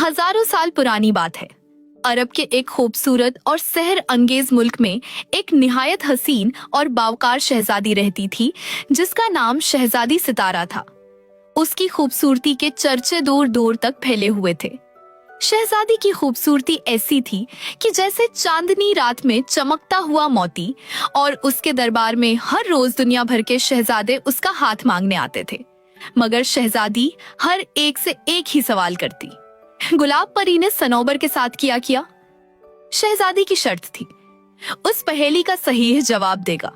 हजारों साल पुरानी बात है। अरब के एक खूबसूरत और सहर अंगेज मुल्क में एक निहायत हसीन और बावकार शहजादी रहती थी जिसका नाम शहजादी सितारा था। उसकी खूबसूरती के चर्चे दूर दूर तक फैले हुए थे। शहजादी की खूबसूरती ऐसी थी कि जैसे चांदनी रात में चमकता हुआ मोती, और उसके दरबार में हर रोज दुनिया भर के शहजादे उसका हाथ मांगने आते थे। मगर शहजादी हर एक से एक ही सवाल करती। गुलाब परी ने सनोबर के साथ किया। शहजादी की शर्त थी, उस पहेली का सही जवाब देगा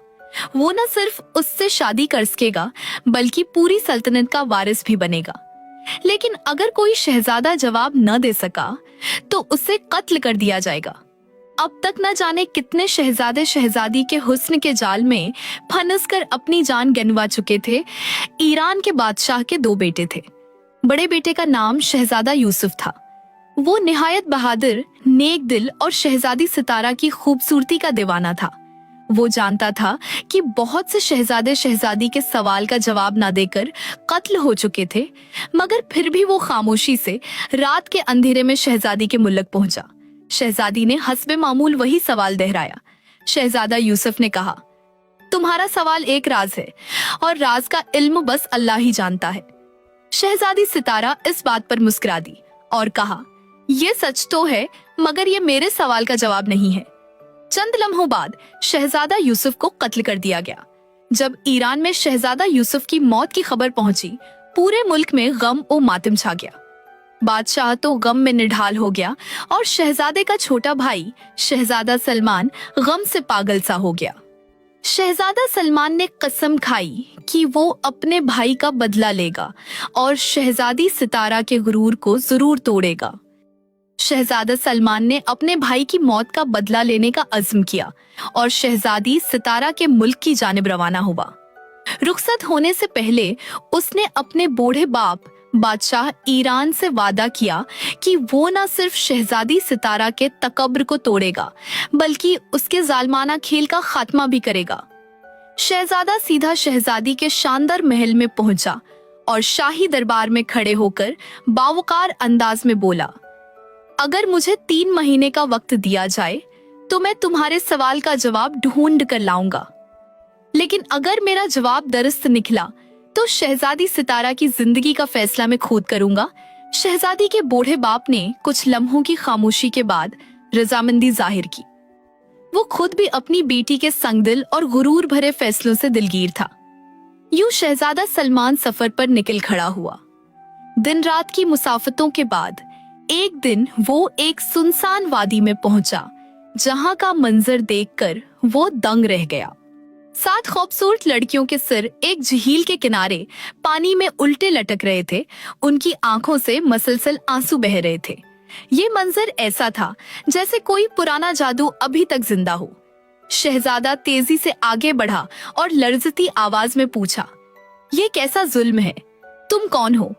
वो न सिर्फ उससे शादी कर सकेगा बल्कि पूरी सल्तनत का वारिस भी बनेगा। लेकिन अगर कोई शहजादा जवाब न दे सका तो उसे कत्ल कर दिया जाएगा। अब तक न जाने कितने शहजादे शहजादी के हुस्न के जाल में फंस कर अपनी जान गंवा चुके थे। ईरान के बादशाह के 2 बेटे थे। बड़े बेटे का नाम शहजादा यूसुफ था। वो निहायत बहादुर, नेक दिल और शहजादी सितारा की खूबसूरती का दीवाना था। वो जानता था कि बहुत से शहजादे शहजादी के सवाल का जवाब ना देकर कत्ल हो चुके थे, मगर फिर भी वो खामोशी से रात के अंधेरे में शहजादी के मुल्क पहुंचा। शहजादी ने हस्बे मामूल वही सवाल दोहराया। शहजादा यूसुफ ने कहा, तुम्हारा सवाल एक राज है और राज का इल्म बस अल्लाह ही जानता है। शहजादी सितारा इस बात पर मुस्कुरा दी और कहा, ये सच तो है मगर ये मेरे सवाल का जवाब नहीं है। चंद लम्हों बाद शहजादा यूसुफ को कत्ल कर दिया गया। जब ईरान में शहजादा यूसुफ की मौत की खबर पहुंची, पूरे मुल्क में गम और मातम छा गया। बादशाह तो गम में निढाल हो गया और शहजादे का छोटा भाई शहजादा सलमान गम से पागल सा हो गया। शहजादा सलमान ने कसम खाई कि वो अपने भाई का बदला लेगा और शहजादी सितारा के गुरूर को जरूर तोड़ेगा। शहजादा सलमान ने अपने भाई की मौत का बदला लेने का अज़्म किया और शहजादी सितारा के मुल्क की जानिब रवाना हुआ। रुखसत होने से पहले उसने अपने बूढ़े बाप बादशाह ईरान से वादा किया कि वो न सिर्फ शहजादी सितारा के तकब्र को तोड़ेगा बल्कि उसके जालमाना खेल का खात्मा भी करेगा। शहजादा सीधा शहजादी के शानदार महल में पहुंचा और शाही दरबार में खड़े होकर बावकार अंदाज में बोला, अगर मुझे 3 महीने का वक्त दिया जाए तो मैं तुम्हारे सवाल का जवाब ढूंढ कर लाऊंगा। लेकिन अगर मेरा जवाब दुरुस्त निकला तो शहजादी सितारा की जिंदगी का फैसला मैं खुद करूंगा। शहजादी के बूढ़े बाप ने कुछ लम्हों की खामोशी के बाद रजामंदी जाहिर की। वो खुद भी अपनी बेटी के संगदिल और गुरूर भरे फैसलों से दिलगीर था। यूं शहजादा सलमान सफर पर निकल खड़ा हुआ। दिन रात की मुसाफतों के बाद एक दिन वो एक सुनसान वादी में पहुंचा, जहां का मंजर देखकर वो दंग रह गया। 7 खूबसूरत लड़कियों के सिर एक झील के किनारे पानी में उल्टे लटक रहे थे। उनकी आंखों से मसलसल आंसू बह रहे थे। ये मंजर ऐसा था जैसे कोई पुराना जादू अभी तक जिंदा हो। शहजादा तेजी से आगे बढ़ा और लर्जती आवाज में पूछा, ये कैसा जुल्म है? तुम कौन हो?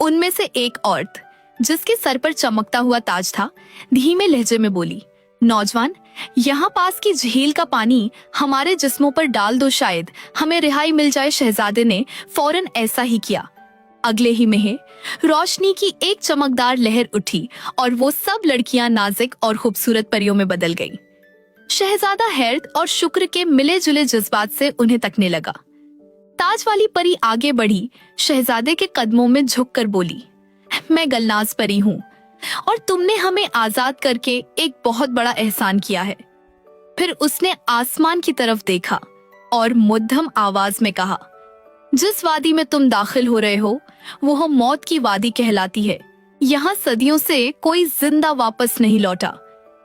उनमें से एक औरत जिसके सर पर चमकता हुआ ताज था, धीमे लहजे में बोली, नौजवान, यहाँ पास की झील का पानी हमारे जिस्मों पर डाल दो, शायद हमें रिहाई मिल जाए। शहजादे ने फौरन ऐसा ही किया। अगले ही में रोशनी की एक चमकदार लहर उठी और वो सब लड़कियां नाजुक और खूबसूरत परियों में बदल गईं। शहजादा हैरत और शुक्र के मिले जुले जज्बात से उन्हें तकने लगा। ताज वाली परी आगे बढ़ी, शहजादे के कदमों में झुककर बोली, मैं गलनाज परी हूँ और तुमने हमें आजाद करके एक बहुत बड़ा एहसान किया है। फिर उसने आसमान की तरफ देखा और मध्यम आवाज में कहा, जिस वादी में तुम दाखिल हो रहे हो वो मौत की वादी कहलाती है। यहाँ सदियों से कोई जिंदा वापस नहीं लौटा।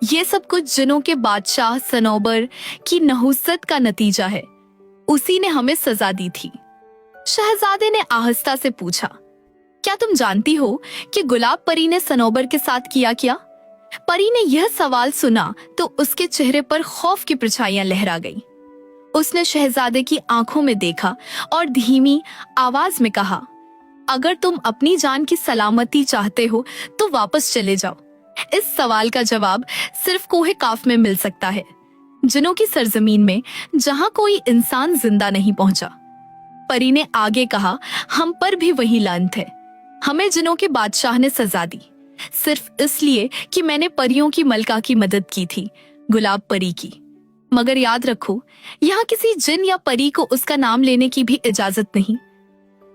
ये सब कुछ जिनों के बादशाह सनोबर की नहुसत का नतीजा है। उसी ने हमें सजा दी थी। शहजादे ने आहिस्ता से पूछा, क्या तुम जानती हो कि गुलाब परी ने सनोबर के साथ किया क्या? परी ने यह सवाल सुना तो उसके चेहरे पर खौफ की परछाइयां लहरा गईं। उसने शहजादे की आंखों में देखा और धीमी आवाज में कहा, अगर तुम अपनी जान की सलामती चाहते हो तो वापस चले जाओ। इस सवाल का जवाब सिर्फ कोहे काफ में मिल सकता है, जिनों की सरजमीन में, जहां कोई इंसान जिंदा नहीं पहुंचा। परी ने आगे कहा, हम पर भी वही लानत है। हमें जिनों के बादशाह ने सजा दी, सिर्फ इसलिए कि मैंने परियों की मलका की मदद की थी, गुलाब परी की। मगर याद रखो, यहाँ किसी जिन या परी को उसका नाम लेने की भी इजाजत नहीं।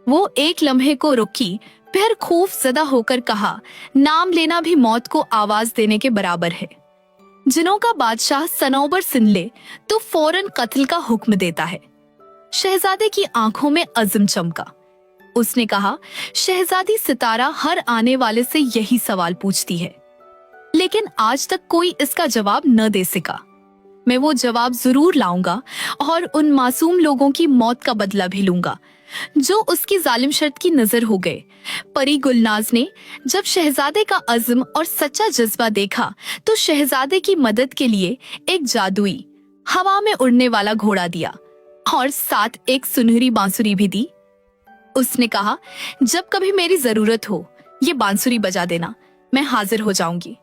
वो एक लम्हे को रुकी, फिर खौफ ज़दा होकर कहा, नाम लेना भी मौत को आवाज देने के बराबर है। जिनों का बादशाह सनौबर सुन ले तो फौरन कत्ल का हुक्म देता है। शहजादे की आंखों में अज़्म चमका। उसने कहा, शहजादी सितारा हर आने वाले से यही सवाल पूछती है, लेकिन आज तक कोई इसका जवाब न दे सका। मैं वो जवाब जरूर लाऊंगा और उन मासूम लोगों की मौत का बदला भी लूंगा जो उसकी जालिम शर्त की नजर हो गए। परी गुलनाज ने जब शहजादे का अज़्म और सच्चा जज्बा देखा तो शहजादे की मदद के लिए एक जादुई हवा में उड़ने वाला घोड़ा दिया और साथ एक सुनहरी बांसुरी भी दी। उसने कहा, जब कभी मेरी जरूरत हो ये बांसुरी बजा देना, मैं हाजिर हो जाऊंगी।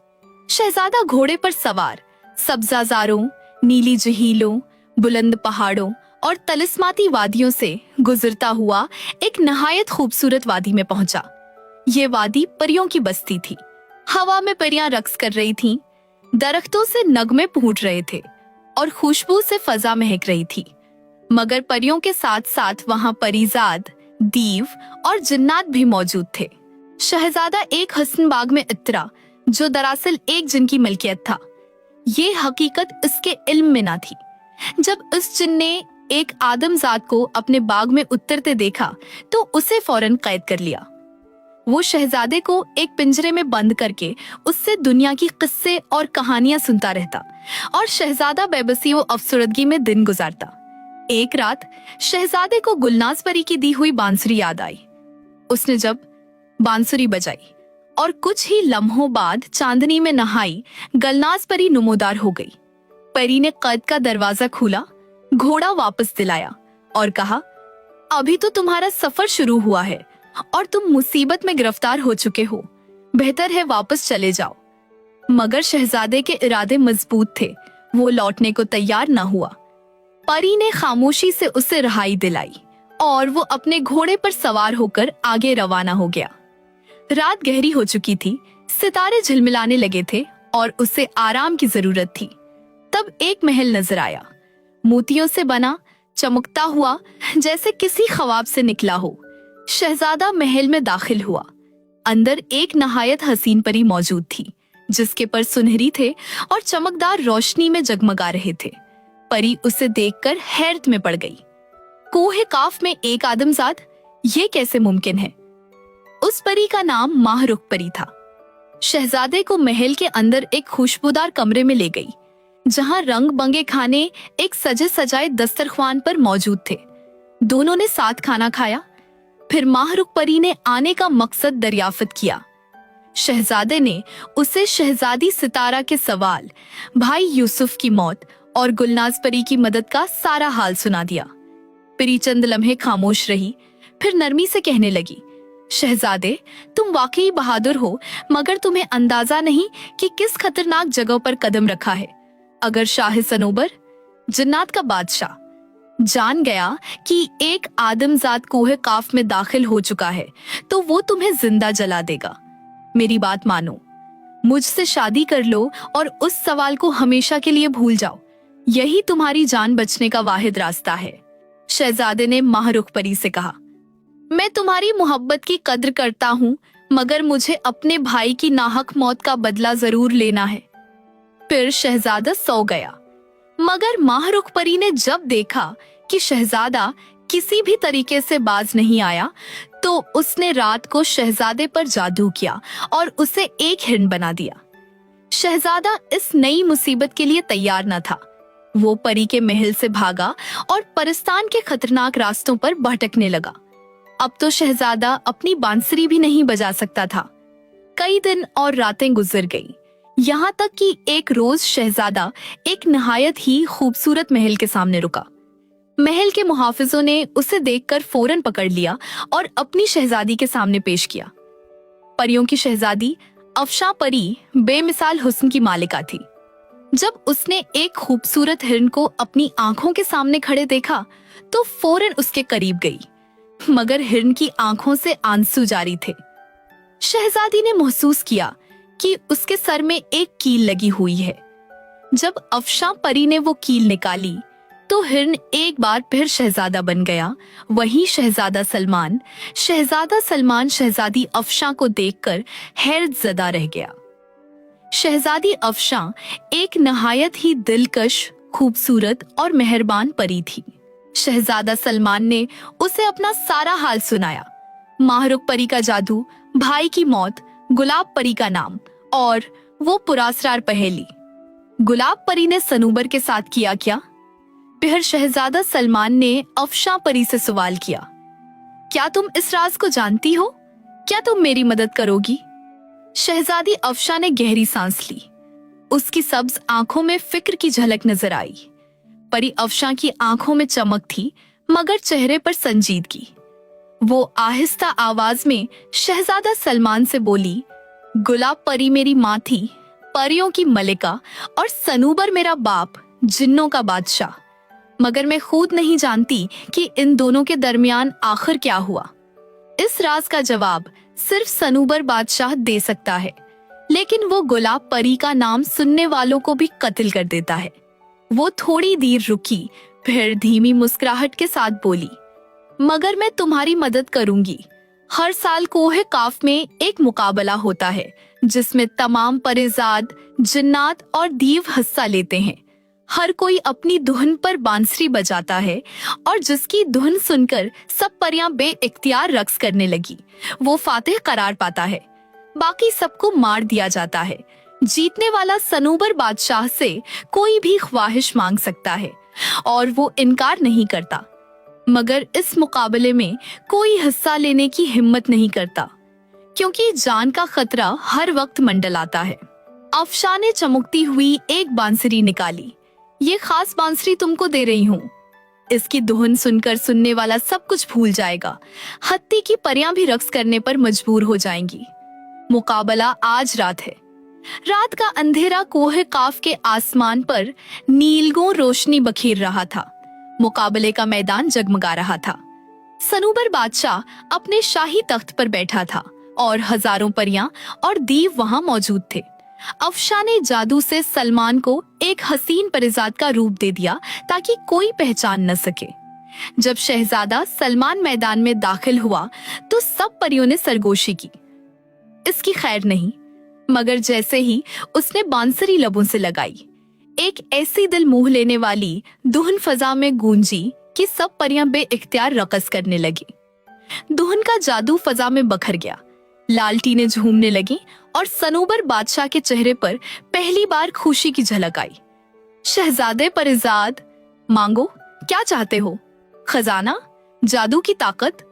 शहजादा घोड़े पर सवार सब्जाजारों, नीली झीलों, बुलंद पहाड़ों और तलिस्माती वादियों से गुजरता हुआ एक नहायत खूबसूरत वादी में पहुंचा। ये वादी परियों की बस्ती थी। हवा में परियां रक्स कर रही थीं, दरख्तों से नगमे फूट रहे थे और खुशबू से फजा महक रही थी। मगर परियों के साथ साथ वहां परीजाद, दीव और जिन्नात भी मौजूद थे। शहजादा एक हसन बाग में इतरा जो दरअसल एक जिन की मलकियत था। ये हकीकत इसके इल्म में ना थी। जब उस जिन ने एक आदमजात को अपने बाग में उतरते देखा तो उसे फौरन कैद कर लिया। वो शहजादे को एक पिंजरे में बंद करके उससे दुनिया की किस्से और कहानियां सुनता रहता और शहजादा बेबसी व अफसरदगी में दिन गुजारता। एक रात शहजादे को गुलनाज परी की दी हुई बांसुरी याद आई। उसने जब बांसुरी बजाई और कुछ ही लम्हों बाद चांदनी में नहाई गलनाज परी नुमोदार हो गई। परी ने कैद का दरवाजा खोला, घोड़ा वापस दिलाया और कहा, अभी तो तुम्हारा सफर शुरू हुआ है और तुम मुसीबत में गिरफ्तार हो चुके हो, बेहतर है वापस चले जाओ। मगर शहजादे के इरादे मजबूत थे, वो लौटने को तैयार न हुआ। परी ने खामोशी से उसे रिहाई दिलाई और वो अपने घोड़े पर सवार होकर आगे रवाना हो गया। रात गहरी हो चुकी थी, सितारे झिलमिलाने लगे थे और उसे आराम की जरूरत थी। तब एक महल नजर आया, मोतियों से बना, चमकता हुआ जैसे किसी ख्वाब से निकला हो। शहजादा महल में दाखिल हुआ। अंदर एक नहायत हसीन परी मौजूद थी, जिसके पर सुनहरी थे और चमकदार रोशनी में जगमगा रहे थे। परी उसे देखकर हैरत में पड़ गई। कोहे काफ में एक आदमजाद, ये कैसे मुमकिन है? उस परी का नाम माहरुख परी था। शहजादे को महल के अंदर एक खुशबूदार कमरे में ले गई, जहां रंग बंगे खाने एक सजे सजाए दस्तरख्वान पर मौजूद थे। दोनों ने साथ खाना खाया। फिर माहरुख परी ने आने का मकसद दरियाफ्त किया। शहजादे ने उसे शहजादी सितारा के सवाल, भाई यूसुफ की मौत और गुलनाज परी की मदद का सारा हाल सुना दिया। परी चंद लम्हे खामोश रही, फिर नरमी से कहने लगी, शहजादे, तुम वाकई बहादुर हो, मगर तुम्हें अंदाजा नहीं कि किस खतरनाक जगह पर कदम रखा है। अगर शाह सनोबर, जिन्नात का बादशाह, जान गया कि एक आदमजात कोहे काफ में दाखिल हो चुका है तो वो तुम्हें जिंदा जला देगा। मेरी बात मानो, मुझसे शादी कर लो और उस सवाल को हमेशा के लिए भूल जाओ। यही तुम्हारी जान बचने का वाहिद रास्ता है। शहजादे ने माहरुख परी से कहा, मैं तुम्हारी मोहब्बत की कद्र करता हूँ, मगर मुझे अपने भाई की नाहक मौत का बदला जरूर लेना है। फिर शहजादा सो गया। मगर माहरुख परी ने जब देखा कि शहजादा किसी भी तरीके से बाज नहीं आया, तो उसने रात को शहजादे पर जादू किया और उसे एक हिरन बना दिया। शहजादा इस नई मुसीबत के लिए तैयार न था। वो परी के महल से भागा और परिस्तान के खतरनाक रास्तों पर भटकने लगा। अब तो शहजादा अपनी बांसुरी भी नहीं बजा सकता था। कई दिन और रातें गुजर गई, यहाँ तक कि एक रोज शहजादा एक नहायत ही खूबसूरत महल के सामने रुका। महल के मुहाफिजों ने उसे देखकर फौरन पकड़ लिया और अपनी शहजादी के सामने पेश किया। परियों की शहजादी अफशा परी बेमिसाल हुस्न की मालिका थी। जब उसने एक खूबसूरत हिरन को अपनी आंखों के सामने खड़े देखा तो फौरन उसके करीब गई, मगर हिरन की आंखों से आंसू जारी थे। शहजादी ने महसूस किया कि उसके सर में एक कील लगी हुई है। जब अफशां परी ने वो कील निकाली तो हिरन एक बार फिर शहजादा बन गया। वहीं शहजादा सलमान शहजादी अफशां को देखकर हैरत ज़दा रह गया। शहजादी अफशां एक नहायत ही दिलकश, खूबसूरत और मेहरबान परी थी। शहजादा सलमान ने उसे अपना सारा हाल सुनाया। माहरुख परी का जादू, भाई की मौत, गुलाब परी का नाम और वो पुरासरार पहेली। गुलाब परी ने सनूबर के साथ किया क्या? फिर शहजादा सलमान ने अफशां परी से सवाल किया, क्या तुम इस राज को जानती हो? क्या तुम मेरी मदद करोगी? शहजादी अफशां ने गहरी सांस ली। उसकी सब्ज आंखों में फिक्र की झलक नजर आई। परी अफशां की आंखों में चमक थी मगर चेहरे पर संजीदगी। वो आहिस्ता आवाज में शहजादा सलमान से बोली, गुलाब परी मेरी माँ थी, परियों की मलिका, और सनूबर मेरा बाप, जिन्नों का बादशाह। मगर मैं खुद नहीं जानती कि इन दोनों के दरमियान आखिर क्या हुआ। इस राज का जवाब सिर्फ सनूबर बादशाह दे सकता है, लेकिन वो गुलाब परी का नाम सुनने वालों को भी कत्ल कर देता है। वो थोड़ी देर रुकी, फिर धीमी मुस्कुराहट के साथ बोली, मगर मैं तुम्हारी मदद करूंगी। हर साल कोहे काफ में एक मुकाबला होता है जिसमें तमाम परेजाद, जिन्नात और दीव हिस्सा लेते हैं। हर कोई अपनी धुन पर बांसुरी बजाता है और जिसकी धुन सुनकर सब परियां बेइख्तियार रक्स करने लगी, वो फातिह करार पाता है। बाकी सबको मार दिया जाता है। जीतने वाला सनूबर बादशाह से कोई भी ख्वाहिश मांग सकता है और वो इनकार नहीं करता, मगर इस मुकाबले में कोई हिस्सा लेने की हिम्मत नहीं करता क्योंकि जान का खतरा हर वक्त मंडलाता है। अफशां ने चमकती हुई एक बांसुरी निकाली। ये खास बांसुरी तुमको दे रही हूँ। इसकी धुन सुनकर सुनने वाला सब कुछ भूल जाएगा। हत्ती की परियां भी रक्स करने पर मजबूर हो जाएंगी। मुकाबला आज रात है। रात का अंधेरा कोहे काफ के आसमान पर नीलगों रोशनी बखेर रहा था। मुकाबले का मैदान जगमगा रहा था। सनूबर बादशाह अपने शाही तख्त पर बैठा था और हजारों परियां और दीव वहां मौजूद थे। अफशां ने जादू से सलमान को एक हसीन परिजात का रूप दे दिया ताकि कोई पहचान न सके। जब शहजादा सलमान मैदान में दाखिल हुआ तो सब परियों ने सरगोशी की। इसकी खैर नहीं, मगर जैसे ही उसने बांसुरी लबों से लगाई, एक ऐसी दिल मोह लेने वाली धुन फजा में गूंजी कि सब परियां बेइख्तियार रक़स करने लगी। धुन का जादू फजा में बखर गया। लालटीनें झूमने लगी और सनूबर बादशाह के चेहरे पर पहली बार खुशी की झलक आई। शहजादे परिजाद, मांगो, क्या चाहते हो? खजाना? जादू की ताकत?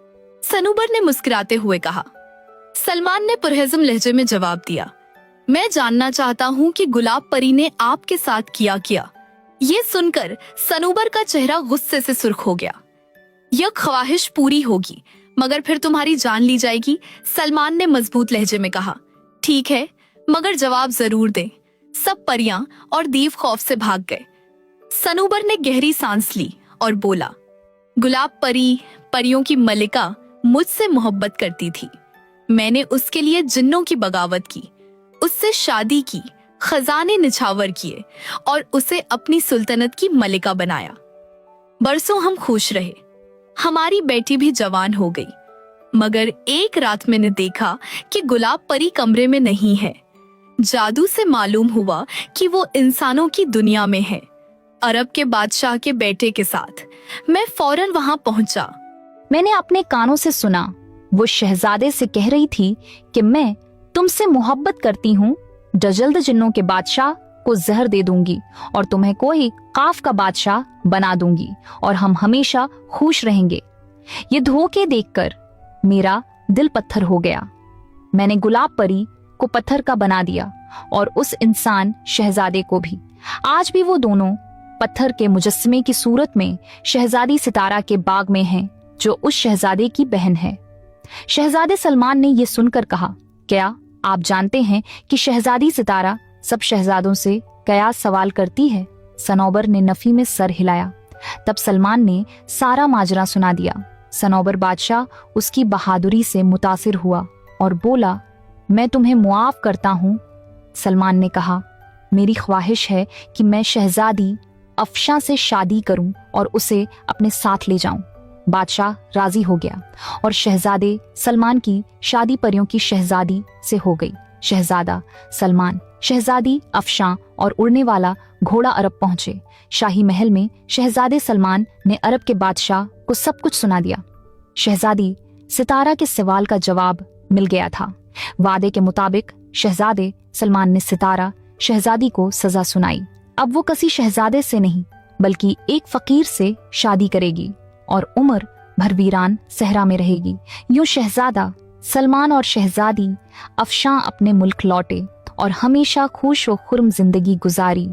सनूबर ने मुस्कुराते हुए कहा। सलमान ने पुरहज़म लहजे में जवाब दिया, मैं जानना चाहता हूँ कि गुलाब परी ने आपके साथ किया। ये सुनकर सनूबर का चेहरा गुस्से से सुर्ख हो गया। यह ख्वाहिश पूरी होगी मगर फिर तुम्हारी जान ली जाएगी, सलमान ने मजबूत लहजे में कहा। ठीक है, मगर जवाब जरूर दे। सब परियां और दीव खौफ से भाग गए। सनूबर ने गहरी सांस ली और बोला, गुलाब परी, परियों की मलिका, मुझसे मोहब्बत करती थी। मैंने उसके लिए जिन्नों की बगावत की, उससे शादी की, खजाने निछावर किए और उसे अपनी सुल्तनत की मलिका बनाया। बरसों हम खुश रहे। हमारी बेटी भी जवान हो गई, मगर एक रात मैंने देखा कि गुलाब परी कमरे में नहीं है। जादू से मालूम हुआ कि वो इंसानों की दुनिया में है, अरब के बादशाह के बेटे के साथ। मैं फौरन वहां पहुंचा। मैंने अपने कानों से सुना, वो शहजादे से कह रही थी कि मैं तुमसे मोहब्बत करती हूँ, जल्द जिन्नों के बादशाह को जहर दे दूंगी और तुम्हें कोई काफ का बादशाह बना दूंगी और हम हमेशा खुश रहेंगे। ये धोखे देखकर मेरा दिल पत्थर हो गया। मैंने गुलाब परी को पत्थर का बना दिया और उस इंसान शहजादे को भी। आज भी वो दोनों पत्थर के मुजस्समे की सूरत में शहजादी सितारा के बाग में हैं, जो उस शहजादे की बहन है। शहजादे सलमान ने ये सुनकर कहा, क्या आप जानते हैं कि शहजादी सितारा सब शहजादों से क्या सवाल करती है? सनोबर ने नफी में सर हिलाया। तब सलमान ने सारा माजरा सुना दिया। सनोबर बादशाह उसकी बहादुरी से मुतासिर हुआ और बोला, मैं तुम्हें मुआफ करता हूँ सलमान ने कहा, मेरी ख्वाहिश है कि मैं शहजादी अफशां से शादी करूं और उसे अपने साथ ले जाऊं। बादशाह राजी हो गया और शहजादे सलमान की शादी परियों की शहजादी से हो गई। शहजादा सलमान, शहजादी अफशां और उड़ने वाला घोड़ा अरब पहुंचे। शाही महल में शहजादे सलमान ने अरब के बादशाह को सब कुछ सुना दिया। शहजादी सितारा के सवाल का जवाब मिल गया था। वादे के मुताबिक शहजादे सलमान ने सितारा शहजादी को सजा सुनाई। अब वो किसी शहजादे से नहीं बल्कि एक फकीर से शादी करेगी और उम्र भर वीरान सहरा में रहेगी। यूं शहजादा सलमान और शहजादी अफशां अपने मुल्क लौटे और हमेशा खुश व खुर्म जिंदगी गुजारी।